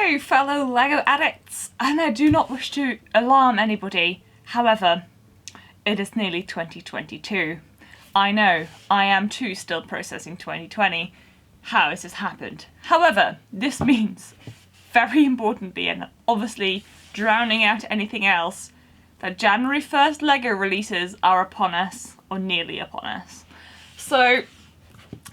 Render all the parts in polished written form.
Hello fellow LEGO addicts, and I do not wish to alarm anybody, however, it is nearly 2022. I know, I am too still processing 2020. How has this happened? However, this means, very importantly and obviously drowning out anything else, that January 1st LEGO releases are upon us, or nearly upon us. So,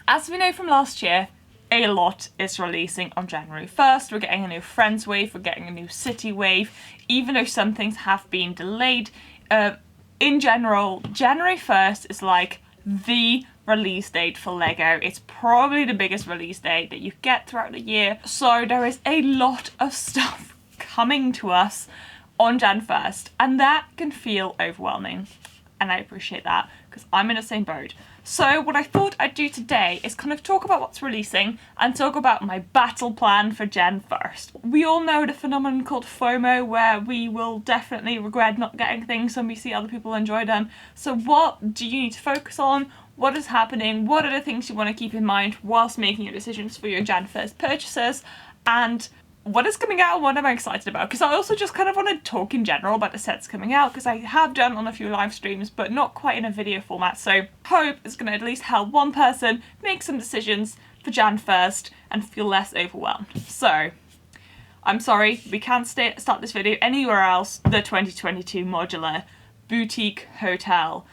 as we know from last year, a lot is releasing on January 1st. We're getting a new Friends wave, we're getting a new City wave, even though some things have been delayed. In general, January 1st is like the release date for LEGO. It's probably the biggest release date that you get throughout the year. So there is a lot of stuff coming to us on Jan 1st, and that can feel overwhelming. And I appreciate that, because I'm in the same boat. So what I thought I'd do today is kind of talk about what's releasing and talk about my battle plan for Jan 1st. We all know the phenomenon called FOMO, where we will definitely regret not getting things when we see other people enjoy them. So what do you need to focus on? What is happening? What are the things you want to keep in mind whilst making your decisions for your Jan 1st purchases? And what is coming out and what am I excited about? Because I also just kind of want to talk in general about the sets coming out, because I have done on a few live streams, but not quite in a video format. So hope it's going to at least help one person make some decisions for Jan 1st and feel less overwhelmed. So I'm sorry, we can't start this video anywhere else. The 2022 modular boutique hotel.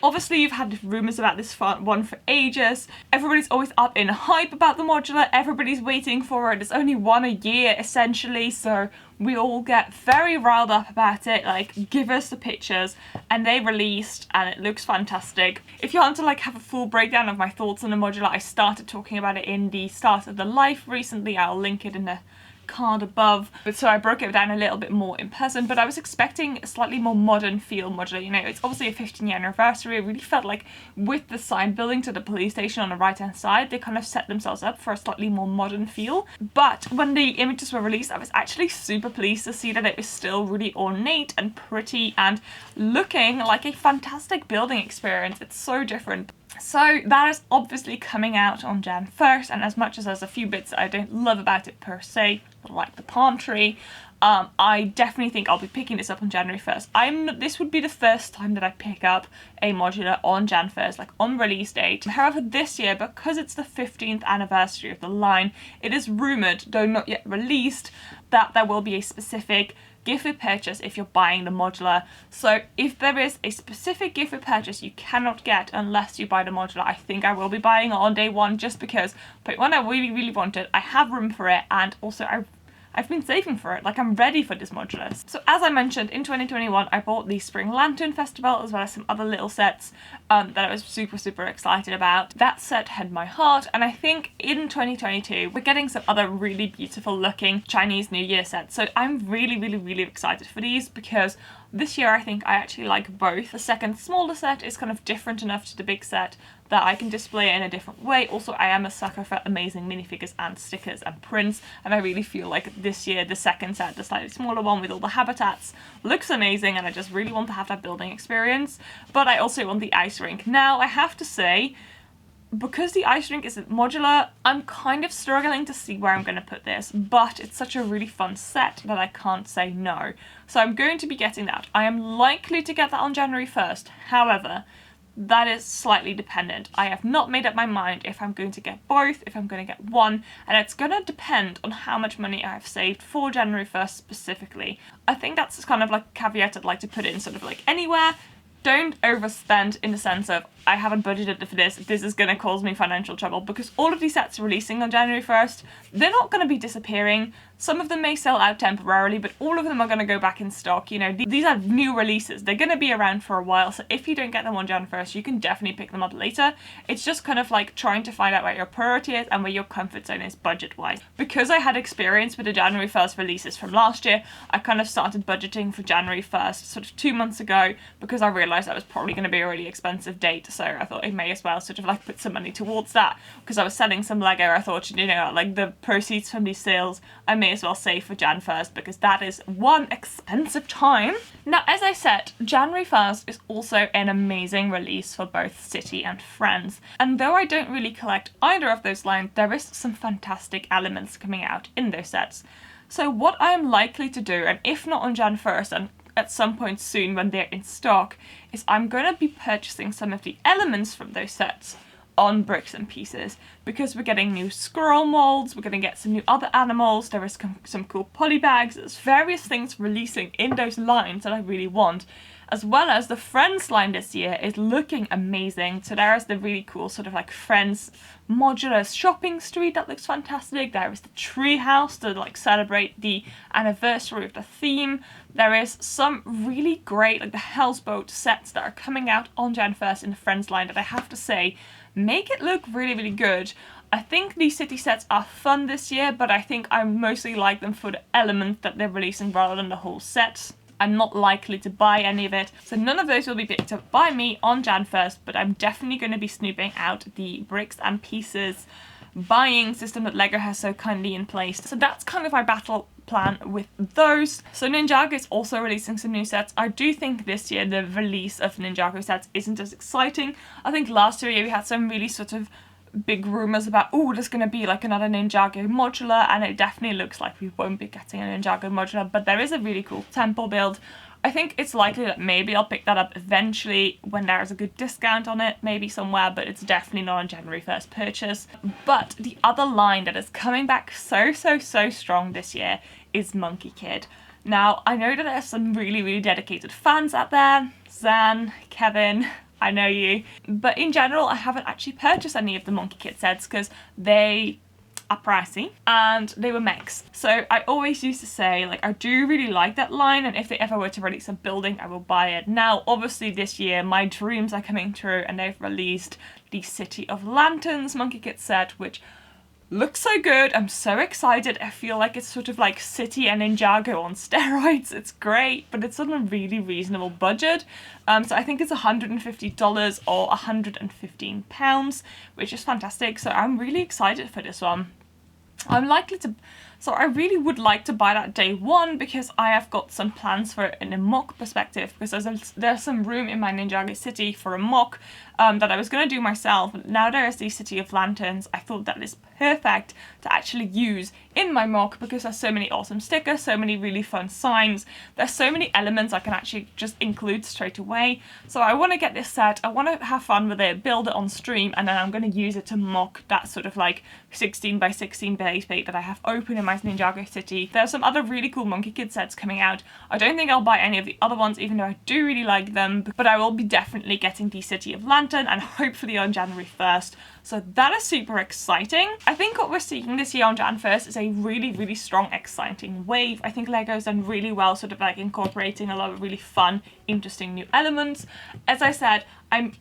Obviously you've had rumours about this one for ages. Everybody's always up in hype about the modular, everybody's waiting for it. It's only one a year essentially, so we all get very riled up about it, like give us the pictures, and they released and it looks fantastic. If you want to like have a full breakdown of my thoughts on the modular, I started talking about it in the start of the live recently. I'll link it in the card above, but so I broke it down a little bit more in person. But I was expecting a slightly more modern feel modular. You know, it's obviously a 15-year anniversary. It really felt like with the sign building to the police station on the right hand side, they kind of set themselves up for a slightly more modern feel. But when the images were released, I was actually super pleased to see that it was still really ornate and pretty and looking like a fantastic building experience. It's so different. So that is obviously coming out on Jan 1st, and as much as there's a few bits that I don't love about it per se, like the palm tree, I definitely think I'll be picking this up on January 1st. This would be the first time that I pick up a modular on Jan 1st, like on release date. However, this year, because it's the 15th anniversary of the line, it is rumoured, though not yet released, that there will be a specific gift with purchase if you're buying the modular. So if there is a specific gift with purchase you cannot get unless you buy the modular, I think I will be buying it on day one, just because, but when I really want it, I have room for it, and also I've been saving for it, like I'm ready for this modular. So as I mentioned, in 2021 I bought the Spring Lantern Festival as well as some other little sets that I was super excited about. That set had my heart, and I think in 2022 we're getting some other really beautiful looking Chinese New Year sets. So I'm really excited for these, because this year I think I actually like both. The second smaller set is kind of different enough to the big set that I can display it in a different way. Also, I am a sucker for amazing minifigures and stickers and prints, and I really feel like this year the second set, the slightly smaller one with all the habitats, looks amazing, and I just really want to have that building experience. But I also want the ice rink. Now, I have to say, because the ice rink isn't modular, I'm kind of struggling to see where I'm going to put this, but it's such a really fun set that I can't say no. So I'm going to be getting that. I am likely to get that on January 1st. However, that is slightly dependent. I have not made up my mind if I'm going to get both, if I'm going to get one, and it's going to depend on how much money I have saved for January 1st specifically. I think that's kind of like a caveat I'd like to put in, sort of like anywhere. Don't overspend in the sense of, I haven't budgeted for this is going to cause me financial trouble, because all of these sets are releasing on January 1st. They're not going to be disappearing. Some of them may sell out temporarily, but all of them are going to go back in stock. You know, these are new releases. They're going to be around for a while, so if you don't get them on Jan 1st, you can definitely pick them up later. It's just kind of like trying to find out where your priority is and where your comfort zone is budget-wise. Because I had experience with the January 1st releases from last year, I kind of started budgeting for January 1st sort of 2 months ago, because I realised that was probably going to be a really expensive date, so I thought I may as well sort of like put some money towards that. Because I was selling some LEGO, I thought, you know, like the proceeds from these sales, I may as well save for Jan 1st, because that is one expensive time. Now, as I said, January 1st is also an amazing release for both City and Friends. And though I don't really collect either of those lines, there is some fantastic elements coming out in those sets. So what I'm likely to do, and if not on Jan 1st and at some point soon when they're in stock, is I'm going to be purchasing some of the elements from those sets on Bricks and Pieces, because we're getting new squirrel molds, we're going to get some new other animals, there is some cool poly bags, there's various things releasing in those lines that I really want, as well as the Friends line this year is looking amazing. So there is the really cool sort of like Friends modular shopping street that looks fantastic. There is the tree house to like celebrate the anniversary of the theme. There is some really great like the Hellsboat sets that are coming out on Jan 1st in the Friends line that I have to say make it look really, really good. I think these city sets are fun this year, but I think I mostly like them for the element that they're releasing rather than the whole set. I'm not likely to buy any of it, so none of those will be picked up by me on Jan 1st, but I'm definitely going to be snooping out the Bricks and Pieces buying system that LEGO has so kindly in place. So that's kind of my battle plan with those. So Ninjago is also releasing some new sets. I do think this year the release of Ninjago sets isn't as exciting. I think last year we had some really sort of big rumours about, oh, there's going to be like another Ninjago modular, and it definitely looks like we won't be getting a Ninjago modular, but there is a really cool temple build. I think it's likely that maybe I'll pick that up eventually when there is a good discount on it, maybe somewhere, but it's definitely not on January 1st purchase. But the other line that is coming back so strong this year is Monkey Kid. Now, I know that there's some really dedicated fans out there, Zan, Kevin, I know you. But in general, I haven't actually purchased any of the Monkey Kid sets because they are pricey and they were mechs. So I always used to say, like, I do really like that line, and if they ever were to release a building, I will buy it. Now, obviously this year, my dreams are coming true and they've released the City of Lanterns Monkey Kid set, which looks so good. I'm so excited. I feel like it's sort of like City and Ninjago on steroids. It's great, but it's on a really reasonable budget. So I think it's $150 or £115, which is fantastic. So I'm really excited for this one. So I really would like to buy that day one because I have got some plans for it in a mock perspective, because there's some room in my Ninjago City for a mock that I was going to do myself. Now there is the City of Lanterns. I thought that is perfect to actually use in my mock because there's so many awesome stickers, so many really fun signs. There's so many elements I can actually just include straight away. So I want to get this set, I want to have fun with it, build it on stream, and then I'm going to use it to mock that sort of like 16 by 16 base plate that I have open in my Ninjago City. There's some other really cool Monkey Kid sets coming out. I don't think I'll buy any of the other ones, even though I do really like them, but I will be definitely getting the City of Lantern and hopefully on January 1st. So that is super exciting. I think what we're seeing this year on Jan 1st is a really strong, exciting wave. I think LEGO's done really well sort of like incorporating a lot of really fun, interesting new elements. As I said, I'm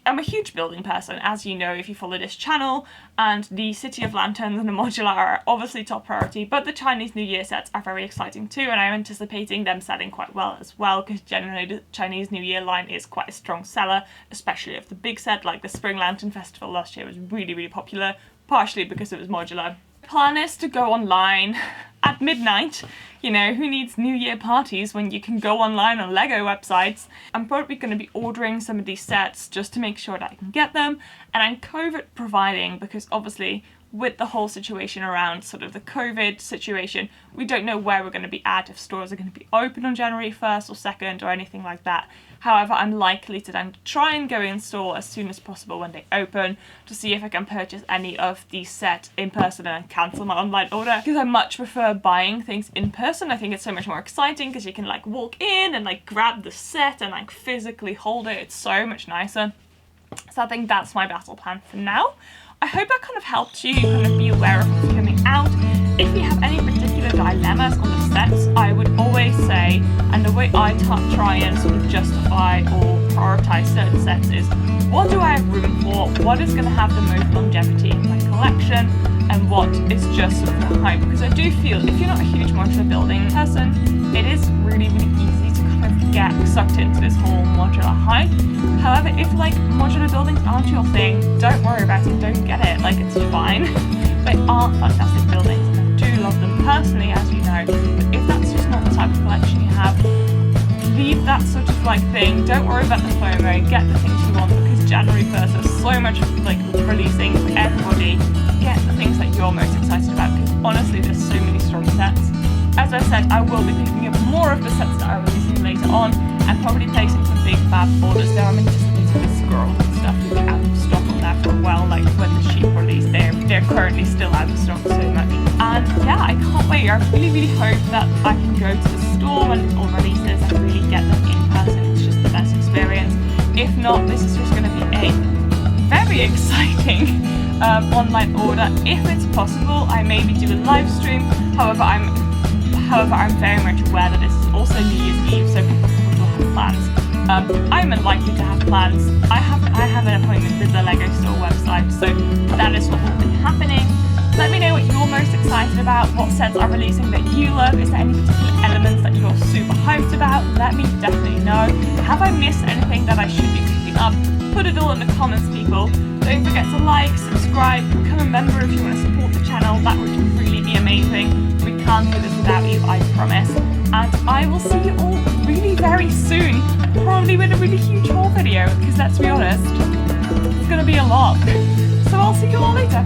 a huge building person, as you know if you follow this channel, and the City of Lanterns and the modular are obviously top priority, but the Chinese New Year sets are very exciting too, and I'm anticipating them selling quite well as well, because generally the Chinese New Year line is quite a strong seller, especially of the big set. Like the Spring Lantern Festival last year was really popular, partially because it was modular. Plan is to go online at midnight. You know, who needs New Year parties when you can go online on LEGO websites? I'm probably going to be ordering some of these sets just to make sure that I can get them, and I'm COVID providing, because obviously with the whole situation around sort of the COVID situation, we don't know where we're going to be at, if stores are going to be open on January 1st or 2nd or anything like that. However, I'm likely to then try and go in store as soon as possible when they open to see if I can purchase any of these sets in person and then cancel my online order, because I much prefer buying things in person. I think it's so much more exciting because you can like walk in and like grab the set and like physically hold it. It's so much nicer. So I think that's my battle plan for now. I hope that kind of helped you kind of be aware of what's coming out. If you have any particular dilemmas on the sets, I would always say, and the way I try and sort of justify or prioritize certain sets is, what do I have room for? What is going to have the most longevity in my collection? And what is just sort of the hype? Because I do feel if you're not a huge modular building person, it is really easy to kind of get sucked into this whole modular hype. However, if like modular buildings aren't your thing, don't worry about it, don't get it, like it's fine. They are fantastic buildings and I do love them personally, as you know, but if that's just not the type of collection you have, leave that sort of like thing. Don't worry about the FOMO, get the things you want, because January 1st there's so much like releasing for everybody. Get the things that you're most excited about, because honestly there's so many strong sets. as I said, I will be picking up more of the sets that are releasing later on and probably placing some big fab orders there. I'm anticipating the squirrels and stuff to be out of stock on there for a while, like when the sheep release, they're currently still out of stock so much. And yeah, I can't wait. I really hope that I can go to the store when it all releases and really get them in person. It's just the best experience. If not, this is just going to be a very exciting online order. If it's possible, I maybe do a live stream. However, I'm very much aware that this is also New Year's Eve, so people will have plans. I'm unlikely to have plans. I have an appointment with the Lego store website, so that is what will be happening. Let me know what you're most excited about, what sets are releasing that you love. Is there any particular elements that you're super hyped about? Let me definitely know. Have I missed anything that I should be picking up? Put it all in the comments, people. Don't forget to like, subscribe, become a member if you want to support the channel. That would really be amazing. We can't do this without you, I promise. And I will see you all really very soon. Probably with a really huge haul video, because let's be honest, it's going to be a lot. So I'll see you all later.